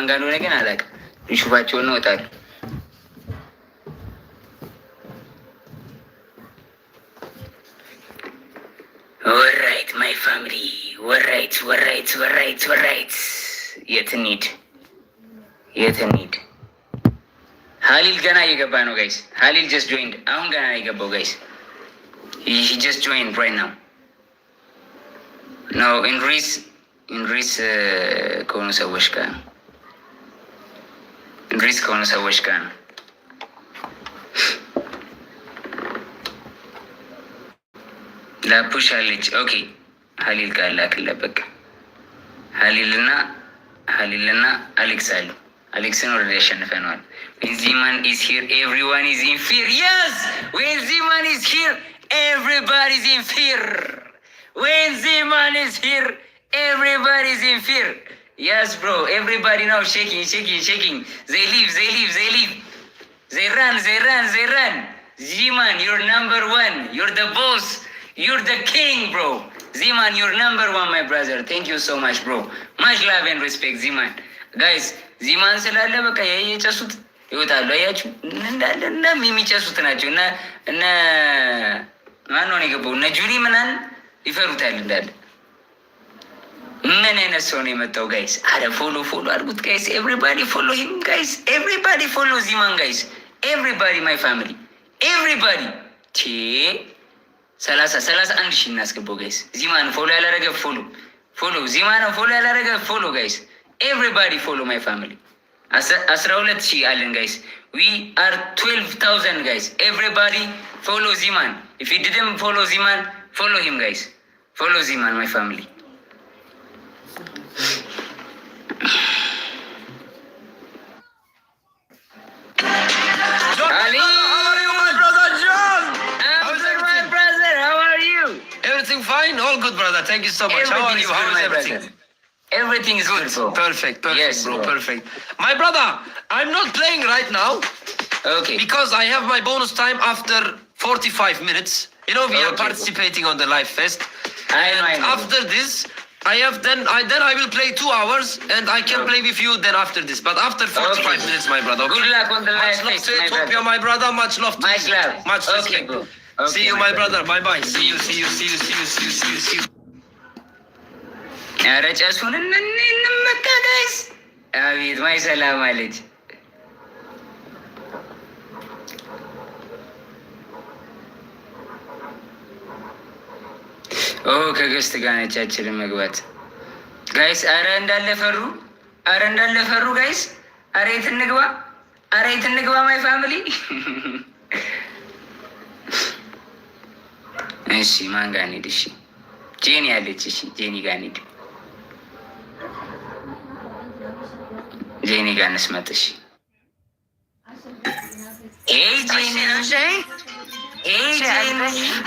ጋር እንደሆነ ግን አላውቅም። ይሹፋቸውን ነው እወጣለሁ። ወራይት ማይ ፋሚሊ ወራይት የት እንሂድ? ሀሊል ገና እየገባ ነው ጋይስ። ሀሊል ጀስት ጆይንድ፣ አሁን ገና የገባው ጋይስ። ሂ ጀስት ጆይንድ ራይት ናው ነው። ኢንድሪስ ከሆኑ ሰዎች ጋር ነው። ላፑሽ አለች። ኦኬ ሀሊል ጋር ላክለት በቃ። ሀሊልና አሌክስ አሉ። አሌክስን ወረድ ያሸንፈነዋል። ዌን ዚማን ኢዝ ሂር ኤቭሪዋን ኢዝ ኢን ፊር። የስ ዌን ዚማን ኢዝ ሂር ኤቭሪባዲ ኢዝ ኢን ፊር። ዌን ዚማን ኢዝ ሂር ኤቭሪባዲ ኢዝ ኢን ፊር። የስ ብሮ ኤቭሪባዲ ናው ሼኪንግ። ዘይ ሊቭ ዘይ ራን። ዚማን ዩር ነምበር ዋን፣ ዩር ደ ቦስ፣ ዩር ደ ኪንግ ብሮ። ዚማን ዩር ነምበር ዋን ማይ ብራዘር። ቴንክ ዩ ሶ ማች ብሮ። ማች ላቭ ኤንድ ሪስፔክት ዚማን። ጋይስ ዚማን ስላለ በቃ የጨሱት ይወጣሉ። አያችሁ እንዳለ የሚጨሱት ናቸው። እነ ማን ነው የገባው? እነ ጁሊ ምናምን ይፈሩታል እንዳለ። ምን አይነት ሰው ነው የመጣው ጋይስ? አረ ፎሎ አድርጉት ጋይስ። ኤቭሪባዲ ፎሎ ሂም ጋይስ። ኤቭሪባዲ ፎሎ ዚማን ጋይስ። ኤቭሪባዲ ማይ ፋሚሊ ኤቭሪባዲ። 31 ሺህ እናስገባው ጋይስ። ዚማን ፎሎ ያላረገ ፎሎ ዚማን ፎሎ ያላረገ ፎሎ ጋይስ። ኤቭሪባዲ ፎሎ ማይ ፋሚሊ። 12 ሺህ አለን ጋይስ። ዊ አር 12,000 ጋይስ። ኤቭሪባዲ ፎሎ ዚማን። ኢፍ ዩ ዲድንት ፎሎ ዚማን ፎሎ ሂም ጋይስ። ፎሎ ዚማን ማይ ፋሚሊ። Fine, all good, brother. Thank you so much. Everything How are you? How is everything? Everything is good, bro. Perfect, yes, bro. Perfect. My brother, I'm not playing right now. Okay. Because I have my bonus time after 45 minutes. You know, we are participating on the live fest. I know. After this, then I will play 2 hours, and I can play with you then after this. But after 45 minutes, my brother. Okay? Good luck on the live fest. My Ethiopia, my brother. Much love to you. Much respect. Bro. Okay, see you, my brother. Bye. See you. ኧረ ጨሱን እንመካ ጋይስ። አቤት ማይ ሰላም አለች። ከገስት ጋር ነች አችልም መግባት ጋይስ። አረ እንዳለፈሩ ጋይስ። አረ የት እንግባ ማይ ፋሚሊ። እሺ ማን ጋር እንሂድ? እሺ ጄኒ አለች። እሺ ጄኒ ጋር እንሂድ። ጄኒ ጋር እንስመጥ። እሺ ሄይ ጄኒ።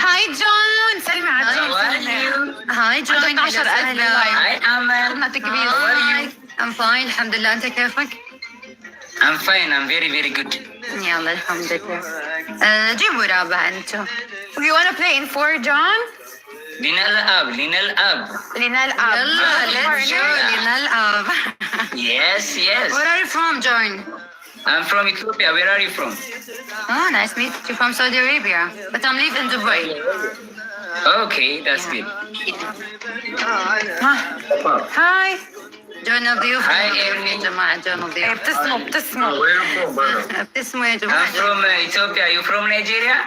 هاي جون، سلمي على جون. هاي جون. 12,000 لايك. هاي أمل. I'm fine الحمد لله. أنت كيفك؟ I'm fine. I'm very good. يلا الحمد لله. جيبوا رابع أنتو. We wanna play in 4 John? لنلعب. يلا let's go. لنلعب. Yes. Where are you from, John? I'm from Ethiopia. Where are you from? Oh, nice meet you. From Saudi Arabia, but I'm living in Dubai. Okay, that's good. Hi. John الضيوف. Hi everyone. جماعة John الضيوف. بتسموا يا جماعة. I'm from Ethiopia. You from Nigeria?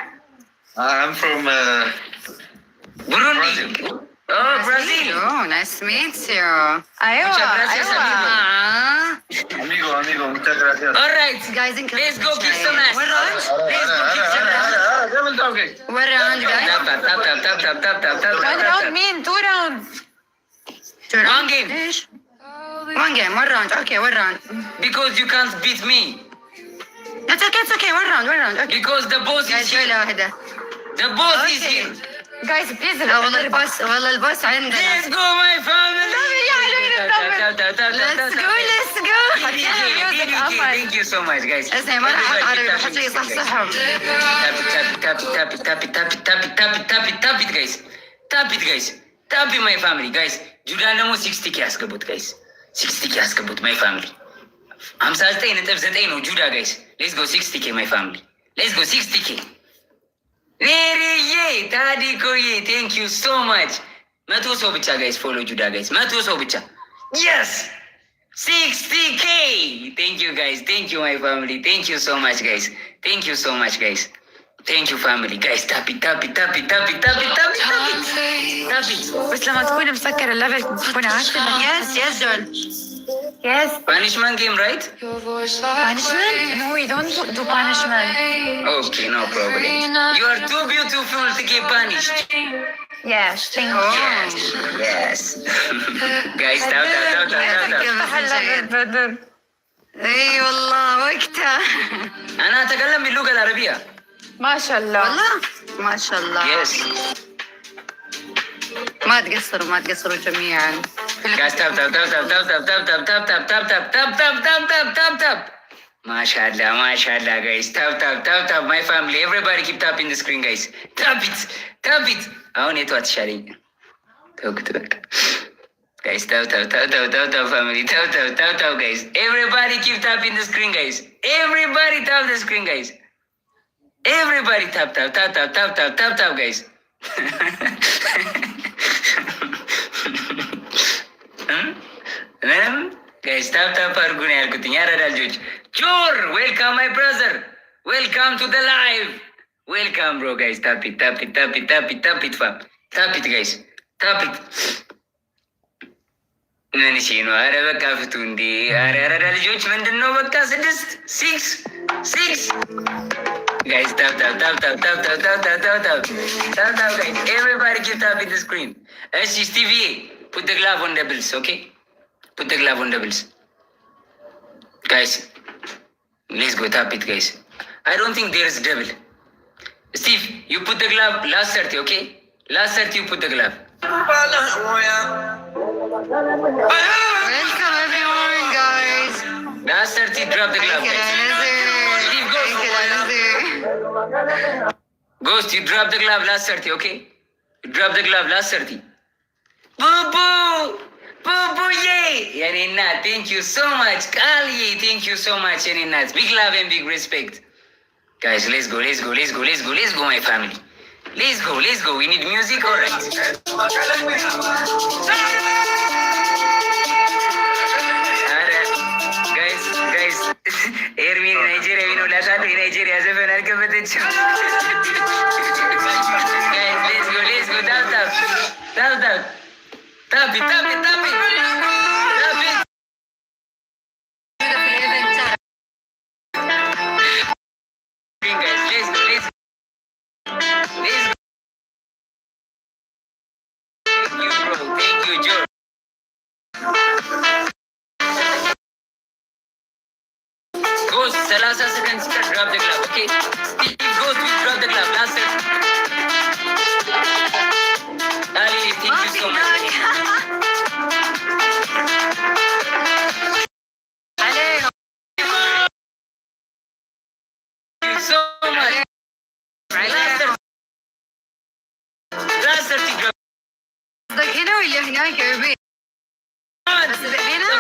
I'm from Burundi. Oh, Brazil. Oh, nice to meet you. Muchas gracias, amigo, muchas gracias. All right, guys, let's go kick some ass. We're on, guys. Tap. 1 round mean 2 rounds. 2 rounds. One game. One game, 1 round. Okay, 1 round. Because you can't beat me. It's okay. 1 round. Okay. Because the boss guys, is here. واحدة. The boss is here. Guys, please. والله الباص عندنا. Let's go, my family. Let's go. Thank you so much, guys. اسمعي ما راح عربي بحط لي صحصحهم. Tap it, guys. Tap it, my family, guys. ጁዳን ደግሞ 60K ያስገቡት guys. 60K ያስገቡት my family. 59.9 ነው ጁዳ ጋይስ። ሌትስ ጎ 60K ማይ ፋሚሊ ሌትስ ጎ 60K። ኔሪዬ ታዲኮዬ ቴንክ ዩ ሶ ማች። 100 ሰው ብቻ ጋይስ ፎሎ ጁዳ ጋይስ 100 ሰው ብቻ። የስ 60K ቴንክ ዩ ጋይስ ቴንክ ዩ ማይ ፋሚሊ ቴንክ ዩ ሶ ማች ጋይስ ቴንክ ዩ ሶ ማች ጋይስ ቴንክ ዩ ፋሚሊ ጋይስ ታፒ ታፒ ታፒ ታፒ ታፒ ታፒ ታፒ بس لما تكون مسكر الليفل تكون عارفة. Yes John. Yes. Punishment game, right? Punishment? No, we don't do punishment. Okay, no problem. You are too beautiful to get punished. Yes, thank you. Yes. Guys, tap. اي والله وقتها. أنا أتكلم باللغة العربية. ما شاء الله. والله؟ ما شاء الله. Yes. ما تقصروا جميعا. Guys, tap. MashaAllah, guys. Tap. My family, everybody keep tapping the screen, guys. Tap it. አሁን የቱ አትሻለኝ? ተውኩት በቃ። Guys, tap, family. Tap, guys. Everybody keep tapping the screen, guys. Everybody tap the screen, guys. Everybody tap, guys. Guys, tap አድርጉ ነው ያልኩት። ያረዳ ልጆች ጆር ዌልካም ማይ ብራዘር ዌልካም ቱ ደ ላይቭ ዌልካም ብሮ ጋይስ ታፕ ኢት ፋም ታፕ ኢት ጋይስ ታፕ ኢት። ምን ሺ ነው? አረ በቃ ፍቱ እንዴ! አረ ያረዳ ልጆች ምንድን ነው? በቃ 6 guys tap guys. Everybody keep tapping the screen. Stevie, put the glove on the bills, okay? Put the glove on the bills. Guys, let's go tap it, guys. I don't think there is double. Steve, you put the glove last 30, okay? Last 30 you put the glove. Welcome everyone, guys. Last 30 drop the glove, guys. Steve, Ghost, you drop the glove last 30, okay? You drop the glove last 30. Boo, yay! Yanina, thank you so much. Kali, thank you so much, Yanina. Big love and big respect. Guys, let's go, my family. Let's go. We need music, all right? Guys, Erwin, Nigeria, we know Lasado in Nigeria, as if an alphabet. Guys, let's go, tap. Tap it. Guys, let's go. Thank you, bro. Thank you, Joe. Ghost, 30 seconds, drop the glove, okay? Steve, Ghost, we drop the glove, last second. Ali, thank you so much. So much. Last 30 drop. قصدك هنا ولا هناك يا ربيع؟ The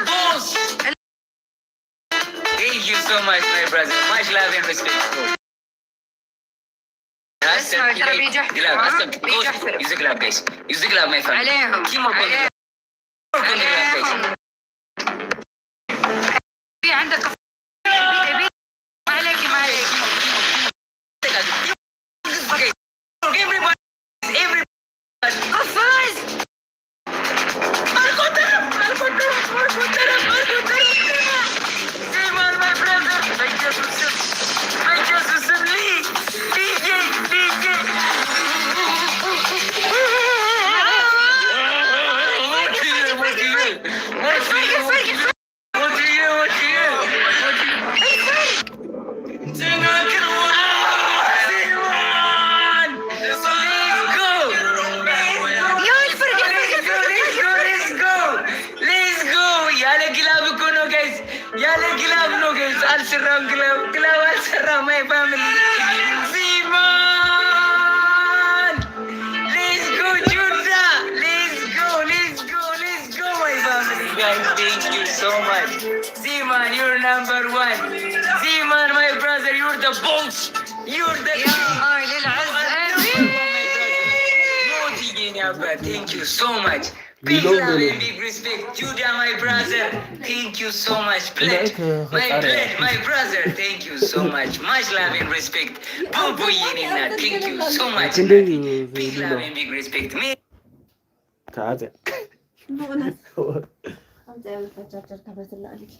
boss. Thank you so much, my brother. Much love and respect, bro. Last 30 glove. Use the glove, guys. Use the glove, my friend. Keep on the glove. Work on the glove, guys. في عندك ما عليك Everybody. قفاز My brother. I just DJ. ያለ ግላብ ነው ገይዝ አልሰራም። ግላብ አልሰራም። ማይ ፋሚሊ ዚማን ሌትስ ጎ ጁዳ ሌትስ ጎ ማይ ፋሚሊ ጋይዝ Thank you so much. Zeman, you're number one. Zeman, my brother, you're the boss. You're the Thank you so much. Big love and big respect. Judah, my brother. Thank you so much. Bled, my brother. Thank you so much. Much love and respect. Bubu Yenina. Thank you so much. Big love and big respect. Me. በእውነት አንተ ያልፈጫጨር ተበትላለች